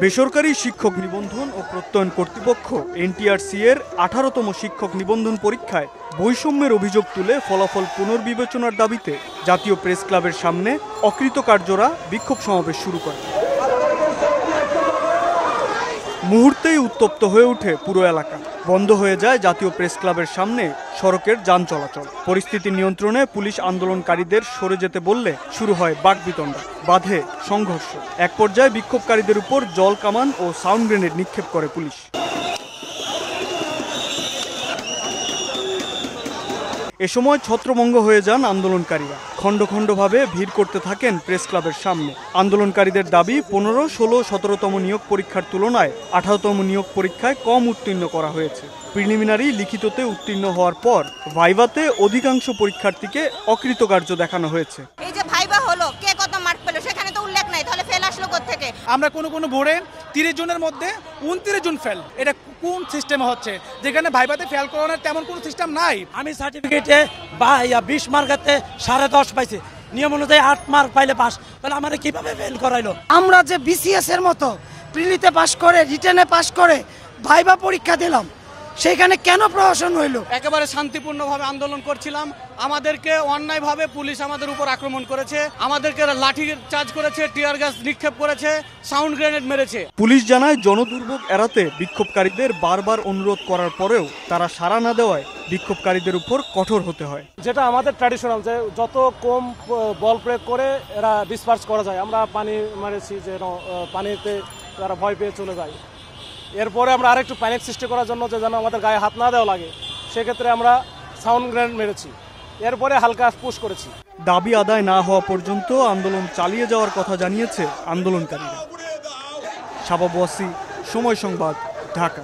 বেসরকারি শিক্ষক নিবন্ধন ও প্রত্যয়ন কর্তৃপক্ষ এনটিআরসি এর 18তম শিক্ষক নিবন্ধন পরীক্ষায় বৈষম্যের অভিযোগ তুলে ফলাফল পুনর্বিবেচনার দাবিতে জাতীয় প্রেস ক্লাবের সামনে অকৃতকার্যরা বিক্ষোভ সমাবেশ শুরু করে। মুহূর্তেই উত্তপ্ত হয়ে ওঠে পুরো এলাকা। বন্ধ হয়ে যায় জাতীয় প্রেস ক্লাবের সামনে সড়কের যান চলাচল। পরিস্থিতি নিয়ন্ত্রণে পুলিশ আন্দোলনকারীদের সরে যেতে বললে শুরু হয় বাকবিতণ্ডা, বাধে সংঘর্ষ। এক পর্যায়ে বিক্ষোভকারীদের উপর জল কামান ও সাউন্ড গ্রেনেড নিক্ষেপ করে পুলিশ। এ সময় ছত্রভঙ্গ হয়ে যান আন্দোলনকারীরা। খণ্ড খণ্ডভাবে ভিড় করতে থাকেন প্রেস ক্লাবের সামনে। আন্দোলনকারীদের দাবি 15, 16, 17তম নিয়োগ পরীক্ষার তুলনায় 18তম নিয়োগ পরীক্ষায় কম উত্তীর্ণ করা হয়েছে। প্রিলিমিনারি লিখিততে উত্তীর্ণ হওয়ার পর ভাইভাতে অধিকাংশ পরীক্ষার্থীকে অকৃতকার্য দেখানো হয়েছে। এই যে ভাইভা হলো, কে কত মার্ক পেল সেখানে তো উল্লেখ নাই, তাহলে ফেল আসলো কোত্থেকে? আমরা কোনো বোর্ডে 30 জনের মধ্যে 29 জন ফেল। এটা কোন সিস্টেমে হচ্ছে, যেখানে ভাইভাতে ফেল করানোর তেমন কোনো সিস্টেম নাই। আমি সার্টিফিকেটে 20 মার্কেতে 10.5 পাইছি, নিয়ম অনুযায়ী 8 মার্ক পাইলে পাস, তাহলে আমাদের কিভাবে ফেল করাইলো? আমরা যে বিসিএস এর মতো প্রিলিতে পাস করে রিটেনে পাস করে ভাইভা পরীক্ষা দিলাম, সেখানে কেন প্রহসন হইল? একেবারে শান্তিপূর্ণভাবে আন্দোলন করছিলাম, আমাদেরকে অন্যায়ভাবে পুলিশ আমাদের উপর আক্রমণ করেছে, আমাদেরকে লাঠি চার্জ করেছে, টিয়ার গ্যাস নিক্ষেপ করেছে, সাউন্ড গ্রেনেড মেরেছে। পুলিশ জানায় জনদুর্ভোগ এড়াতে বিক্ষোভকারীদের বারবার অনুরোধ করার পরেও তারা সাড়া না দেওয়ায় বিক্ষোভকারীদের উপর কঠোর হতে হয়। যেটা আমাদের ট্র্যাডিশনাল, যে যত কম বল প্রয়োগ করে এরা ডিসপার্স করা যায়। আমরা পানি মারেছি, যেন পানিতে তারা ভয় পেয়ে চলে যায়। এরপরে আমরা আরেকটু প্যানিক সৃষ্টি করার জন্য, যে যেন আমাদের গায়ে হাত না দেওয়া লাগে, সেক্ষেত্রে আমরা সাউন্ড গ্রেনেড মেরেছি। এরপরে হালকা পুশ করেছি। দাবি আদায় না হওয়া পর্যন্ত আন্দোলন চালিয়ে যাওয়ার কথা জানিয়েছে আন্দোলনকারীরা। শাবাব ওয়াসি, সময় সংবাদ, ঢাকা।